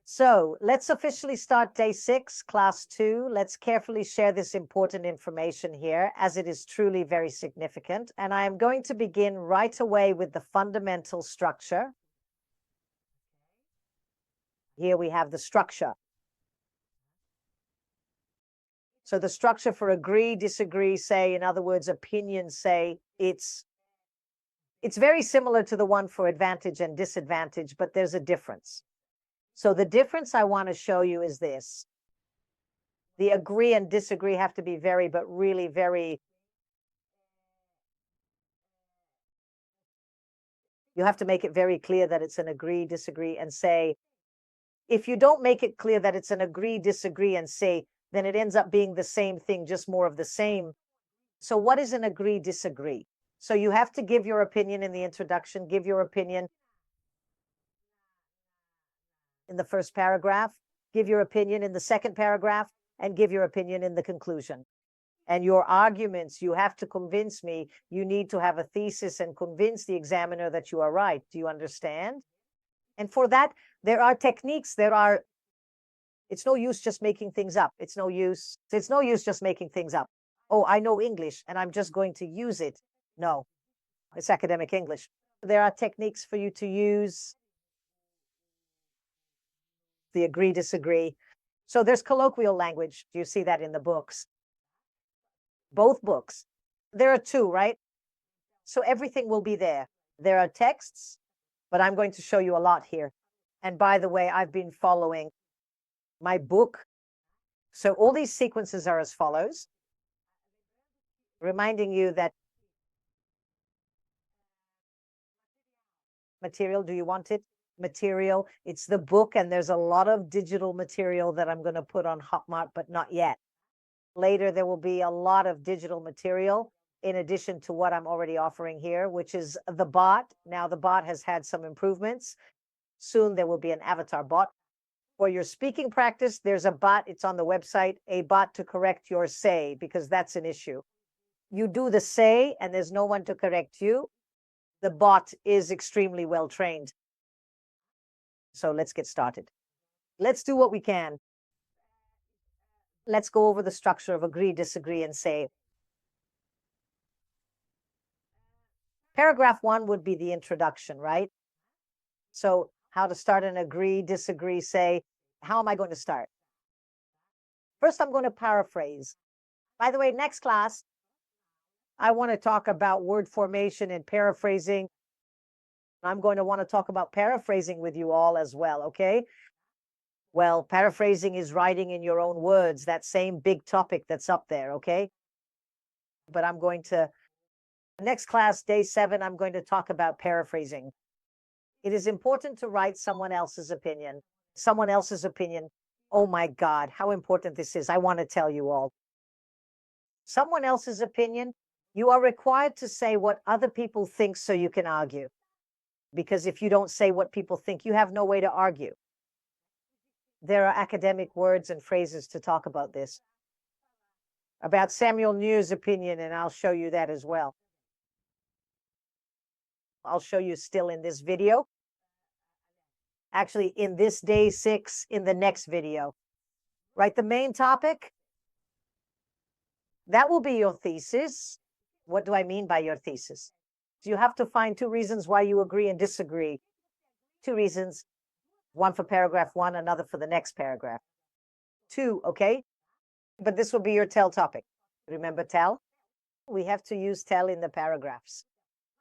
So let's officially start day 6, class 2. Let's carefully share this important information here as it is truly very significant. And I am going to begin right away with the fundamental structure. Here we have the structure. So the structure for agree, disagree, say, in other words, opinion, say, it's very similar to the one for advantage and disadvantage, but there's a difference. So the difference I want to show you is this. The agree and disagree have to be very, but really very, you have to make it very clear that it's an agree, disagree, and say. If you don't make it clear that it's an agree, disagree, and say, then it ends up being the same thing, just more of the same. So what is an agree, disagree? So you have to give your opinion in the introduction, give your opinion in the first paragraph, give your opinion in the second paragraph, and give your opinion in the conclusion. And your arguments, you have to convince me, you need to have a thesis and convince the examiner that you are right. Do you understand? And for that, there are techniques, it's no use just making things up. It's no use just making things up. Oh, I know English and I'm just going to use it. No, it's academic English. There are techniques for you to use the agree, disagree. So there's colloquial language. Do you see that in the books? Both books. There are 2, right? So everything will be there. There are texts, but I'm going to show you a lot here. And by the way, I've been following my book. So all these sequences are as follows. Reminding you that material, do you want it? Material, it's the book, and there's a lot of digital material that I'm going to put on Hotmart, but not yet. Later, there will be a lot of digital material in addition to what I'm already offering here, which is the bot. Now, the bot has had some improvements. Soon, there will be an avatar bot. For your speaking practice, there's a bot. It's on the website, a bot to correct your say, because that's an issue. You do the say, and there's no one to correct you. The bot is extremely well trained. So let's get started. Let's do what we can. Let's go over the structure of agree, disagree, and say. Paragraph 1 would be the introduction, right? So how to start an agree, disagree, say. How am I going to start? First, I'm going to paraphrase. By the way, next class, I want to talk about word formation and paraphrasing. I'm going to want to talk about paraphrasing with you all as well, okay? Well, paraphrasing is writing in your own words, that same big topic that's up there, okay? But I'm going to, next class, day 7, I'm going to talk about paraphrasing. It is important to write someone else's opinion. Someone else's opinion. Oh my God, how important this is. I want to tell you all. Someone else's opinion, you are required to say what other people think so you can argue. Because if you don't say what people think, you have no way to argue. There are academic words and phrases to talk about this. About Samuel News' opinion, and I'll show you that as well. I'll show you still in this video. Actually, in this day 6, in the next video. Right, the main topic, that will be your thesis. What do I mean by your thesis? You have to find 2 reasons why you agree and disagree. 2 reasons, one for paragraph 1, another for the next paragraph. 2, okay? But this will be your tell topic. Remember tell? We have to use tell in the paragraphs.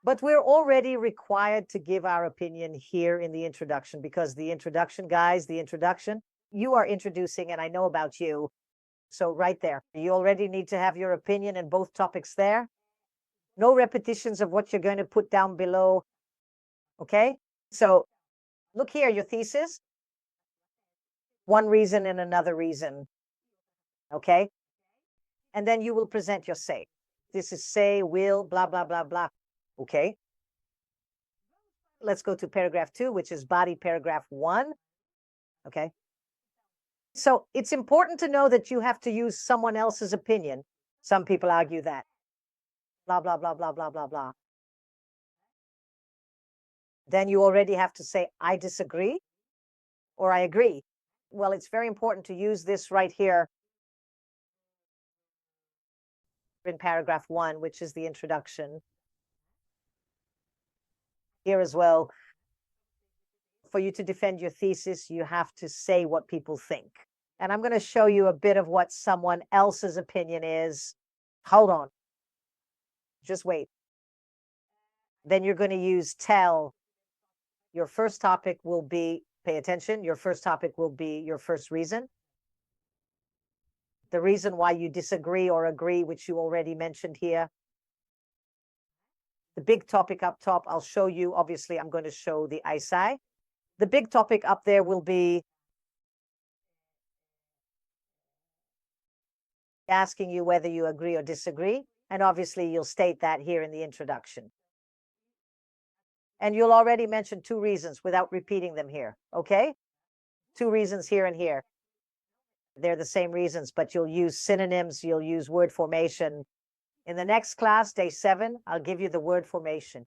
But we're already required to give our opinion here in the introduction, because the introduction, guys, the introduction, you are introducing, and I know about you. So right there, you already need to have your opinion in both topics there. No repetitions of what you're going to put down below. Okay? So look here, your thesis. 1 reason and another reason. Okay? And then you will present your say. This is say, will, blah, blah, blah, blah. Okay? Let's go to paragraph 2, which is body paragraph 1. Okay? So it's important to know that you have to use someone else's opinion. Some people argue that. Blah, blah, blah, blah, blah, blah, blah. Then you already have to say, I disagree or I agree. Well, it's very important to use this right here in paragraph 1, which is the introduction. Here as well, for you to defend your thesis, you have to say what people think. And I'm going to show you a bit of what someone else's opinion is. Hold on. Just wait. Then you're going to use tell. Your first topic will be, pay attention, your first topic will be your first reason. The reason why you disagree or agree, which you already mentioned here. The big topic up top, I'll show you. Obviously, I'm going to show the eyesight. The big topic up there will be asking you whether you agree or disagree. And obviously, you'll state that here in the introduction. And you'll already mention 2 reasons without repeating them here, okay? 2 reasons here and here. They're the same reasons, but you'll use synonyms, you'll use word formation. In the next class, day 7, I'll give you the word formation.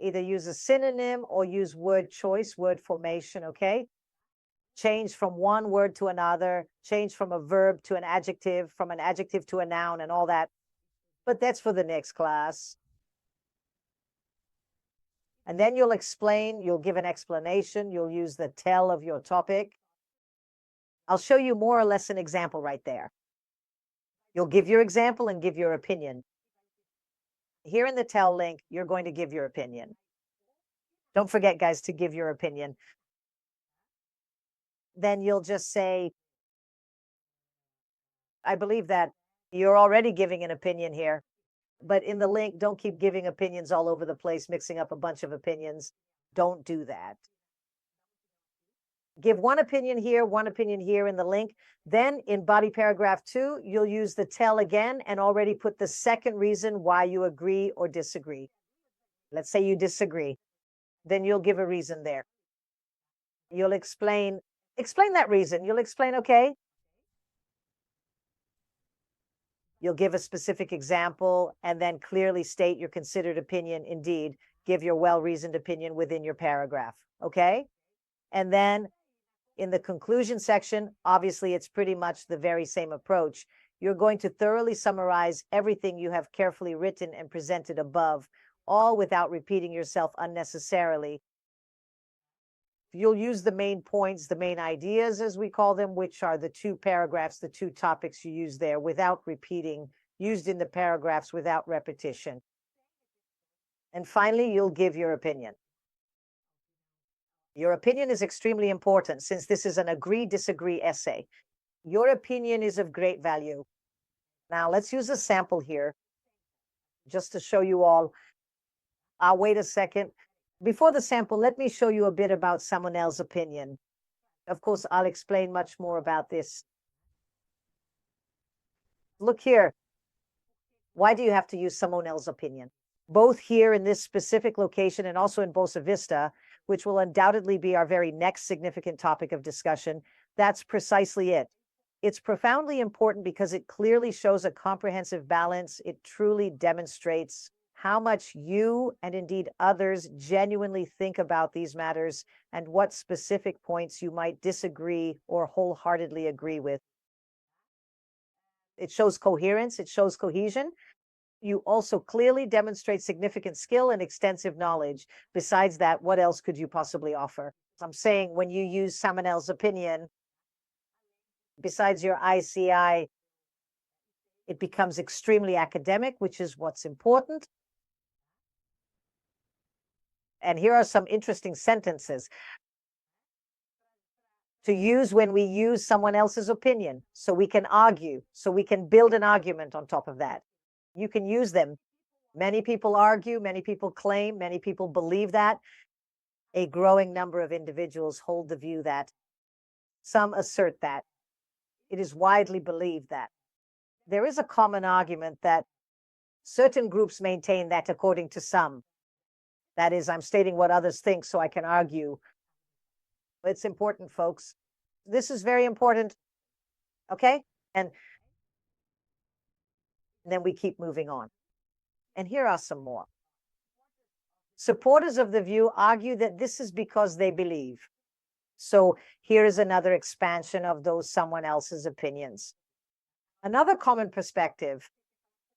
Either use a synonym or use word choice, word formation, okay? Change from one word to another, change from a verb to an adjective, from an adjective to a noun and all that. But that's for the next class. And then you'll explain, you'll give an explanation, you'll use the tell of your topic. I'll show you more or less an example right there. You'll give your example and give your opinion. Here in the tell link, you're going to give your opinion. Don't forget, guys, to give your opinion. Then you'll just say, I believe that you're already giving an opinion here. But in the link, don't keep giving opinions all over the place, mixing up a bunch of opinions. Don't do that. Give one opinion here in the link. Then in body paragraph 2, you'll use the tell again and already put the second reason why you agree or disagree. Let's say you disagree. Then you'll give a reason there. You'll explain that reason. You'll explain, okay, you'll give a specific example and then clearly state your considered opinion. Indeed, give your well-reasoned opinion within your paragraph, okay? And then in the conclusion section, obviously it's pretty much the very same approach. You're going to thoroughly summarize everything you have carefully written and presented above, all without repeating yourself unnecessarily. You'll use the main points, the main ideas, as we call them, which are the 2 paragraphs, the 2 topics you use there without repeating, used in the paragraphs without repetition. And finally, you'll give your opinion. Your opinion is extremely important since this is an agree-disagree essay. Your opinion is of great value. Now, let's use a sample here just to show you all. I'll wait a second. Before the sample, let me show you a bit about someone else's opinion. Of course, I'll explain much more about this. Look here. Why do you have to use someone else's opinion? Both here in this specific location and also in Boa Vista, which will undoubtedly be our very next significant topic of discussion, that's precisely it. It's profoundly important because it clearly shows a comprehensive balance. It truly demonstrates how much you and indeed others genuinely think about these matters and what specific points you might disagree or wholeheartedly agree with. It shows coherence, it shows cohesion. You also clearly demonstrate significant skill and extensive knowledge. Besides that, what else could you possibly offer? I'm saying when you use someone else's opinion, besides your ICI, it becomes extremely academic, which is what's important. And here are some interesting sentences to use when we use someone else's opinion, so we can argue, so we can build an argument on top of that. You can use them. Many people argue, many people claim, many people believe that. A growing number of individuals hold the view that. Some assert that. It is widely believed that. There is a common argument that certain groups maintain that according to some. That is, I'm stating what others think so I can argue. It's important, folks. This is very important. Okay? And then we keep moving on. And here are some more. Supporters of the view argue that this is because they believe. So here is another expansion of those someone else's opinions. Another common perspective,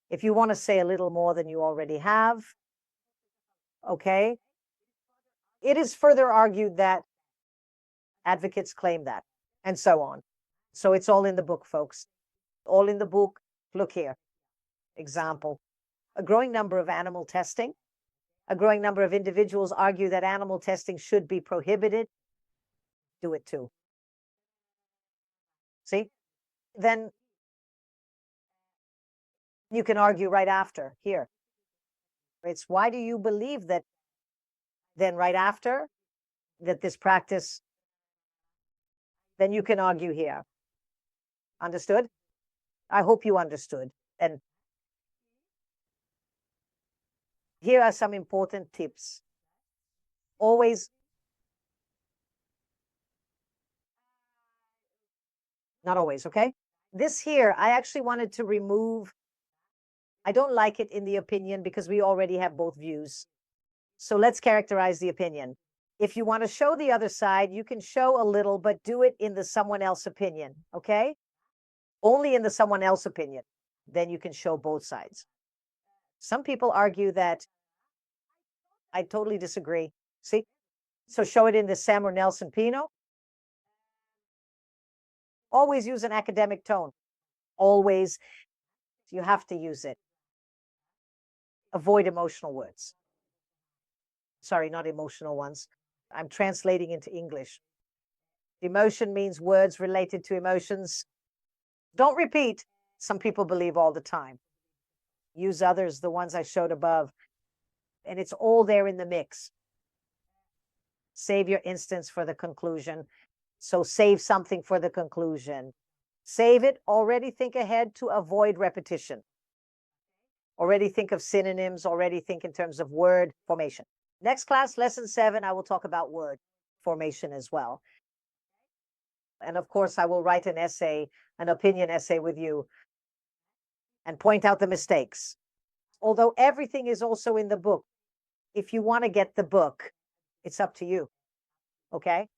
if you want to say a little more than you already have, okay, it is further argued that advocates claim that, and so on. So it's all in the book, folks. All in the book. Look here. Example. A growing number of animal testing. A growing number of individuals argue that animal testing should be prohibited. Do it too. See? Then you can argue right after here. It's why do you believe that then right after that this practice, then you can argue here. Understood? I hope you understood. And here are some important tips. Always, not always, okay? This here, I actually wanted to remove. I don't like it in the opinion because we already have both views. So let's characterize the opinion. If you want to show the other side, you can show a little, but do it in the someone else opinion, okay? Only in the someone else opinion. Then you can show both sides. Some people argue that I totally disagree. See? So show it in the Sam or Nelson Pino. Always use an academic tone. Always. You have to use it. Avoid emotional words. Sorry, not emotional ones. I'm translating into English. Emotion means words related to emotions. Don't repeat. Some people believe all the time. Use others, the ones I showed above. And it's all there in the mix. Save your instance for the conclusion. So save something for the conclusion. Save it. Already think ahead to avoid repetition. Already think of synonyms. Already think in terms of word formation. Next class, lesson 7, I will talk about word formation as well. And of course, I will write an essay, an opinion essay with you and point out the mistakes. Although everything is also in the book. If you want to get the book, it's up to you. Okay?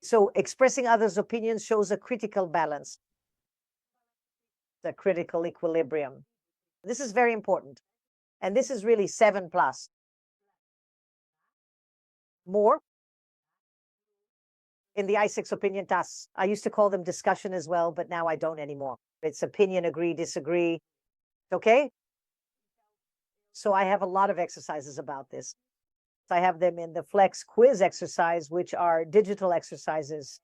So expressing others' opinions shows a critical balance, the critical equilibrium. This is very important. And this is really 7+. More in the I6 opinion tasks. I used to call them discussion as well, but now I don't anymore. It's opinion, agree, disagree. Okay? So I have a lot of exercises about this. I have them in the Flex quiz exercise, which are digital exercises.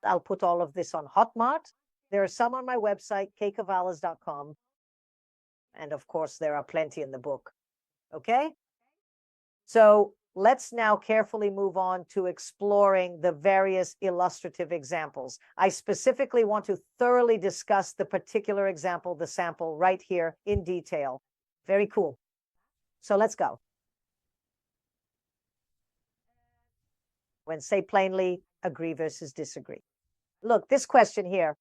I'll put all of this on Hotmart. There are some on my website, kcavalas.com. And of course, there are plenty in the book. Okay? So let's now carefully move on to exploring the various illustrative examples. I specifically want to thoroughly discuss the particular example, the sample, right here in detail. Very cool. So let's go. When say plainly, agree versus disagree. Look, this question here.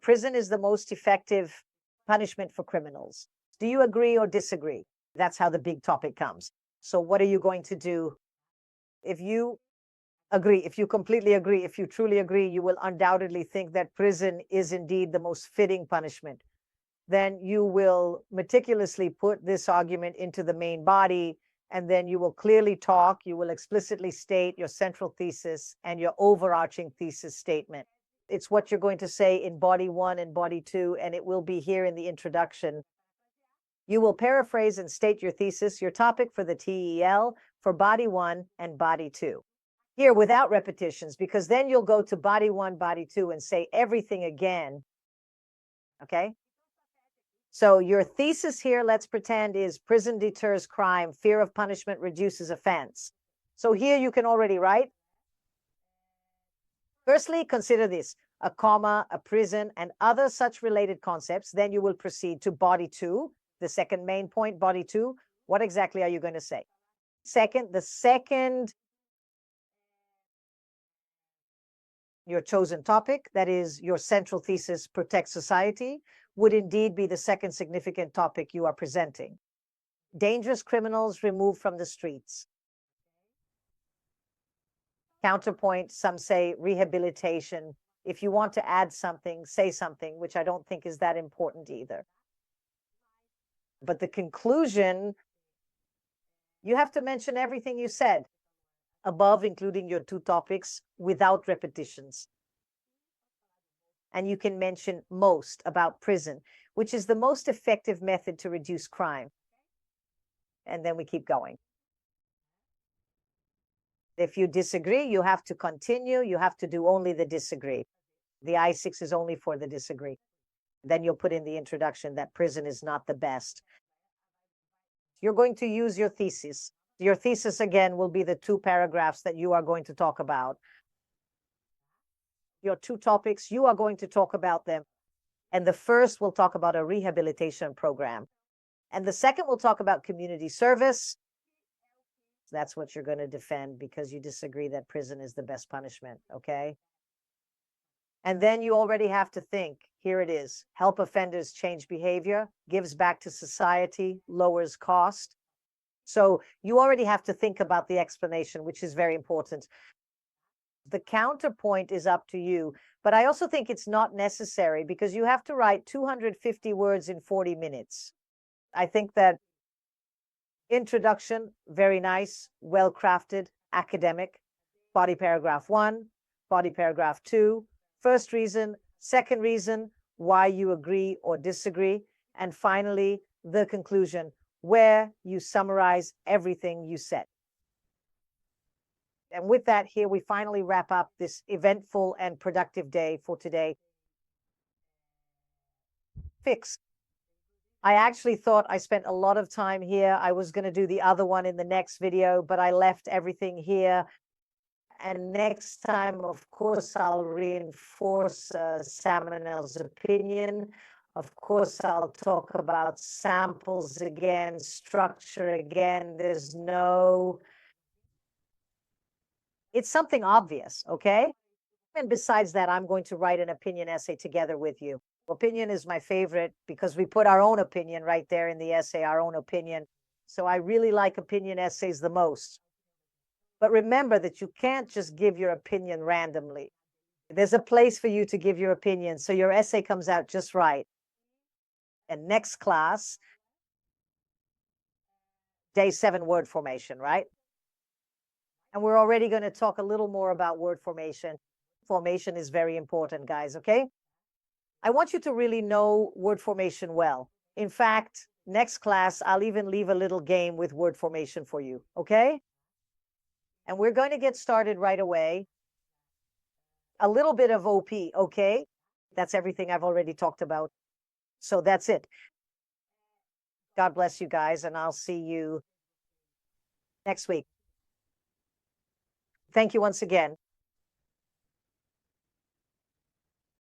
Prison is the most effective punishment for criminals. Do you agree or disagree? That's how the big topic comes. So what are you going to do? If you agree, if you completely agree, if you truly agree, you will undoubtedly think that prison is indeed the most fitting punishment. Then you will meticulously put this argument into the main body, and then you will clearly talk, you will explicitly state your central thesis and your overarching thesis statement. It's what you're going to say in body 1 and body 2, and it will be here in the introduction. You will paraphrase and state your thesis, your topic for the TEL, for body 1 and body 2. Here without repetitions, because then you'll go to body 1, body 2 and say everything again. Okay? So your thesis here, let's pretend, is prison deters crime, fear of punishment reduces offense. So here you can already write. Firstly, consider this, a comma, a prison, and other such related concepts. Then you will proceed to body 2, the second main point, body 2. What exactly are you going to say? Second, the second, your chosen topic, that is your central thesis, protect society, would indeed be the second significant topic you are presenting. Dangerous criminals removed from the streets. Counterpoint, some say rehabilitation. If you want to add something, say something, which I don't think is that important either. But the conclusion, you have to mention everything you said above, including your 2 topics, without repetitions. And you can mention most about prison, which is the most effective method to reduce crime. And then we keep going. If you disagree, you have to continue. You have to do only the disagree. The I6 is only for the disagree. Then you'll put in the introduction that prison is not the best. You're going to use your thesis. Your thesis, again, will be the 2 paragraphs that you are going to talk about. Your 2 topics, you are going to talk about them. And the first will talk about a rehabilitation program. And the second will talk about community service. That's what you're going to defend because you disagree that prison is the best punishment, okay? And then you already have to think, here it is, help offenders change behavior, gives back to society, lowers cost. So you already have to think about the explanation, which is very important. The counterpoint is up to you, but I also think it's not necessary because you have to write 250 words in 40 minutes. I think that introduction, very nice, well-crafted, academic, body paragraph 1, body paragraph 2, first reason, second reason, why you agree or disagree, and finally, the conclusion, where you summarize everything you said. And with that, here we finally wrap up this eventful and productive day for today. Fix. I actually thought I spent a lot of time here. I was going to do the other one in the next video, but I left everything here. And next time, of course, I'll reinforce Samuel's opinion. Of course, I'll talk about samples again, structure again. There's no... It's something obvious, okay? And besides that, I'm going to write an opinion essay together with you. Opinion is my favorite because we put our own opinion right there in the essay, our own opinion. So I really like opinion essays the most. But remember that you can't just give your opinion randomly. There's a place for you to give your opinion, so your essay comes out just right. And next class, day 7, word formation, right? And we're already going to talk a little more about word formation. Formation is very important, guys, okay? I want you to really know word formation well. In fact, next class, I'll even leave a little game with word formation for you, okay? And we're going to get started right away. A little bit of OP, okay? That's everything I've already talked about. So that's it. God bless you guys, and I'll see you next week. Thank you once again.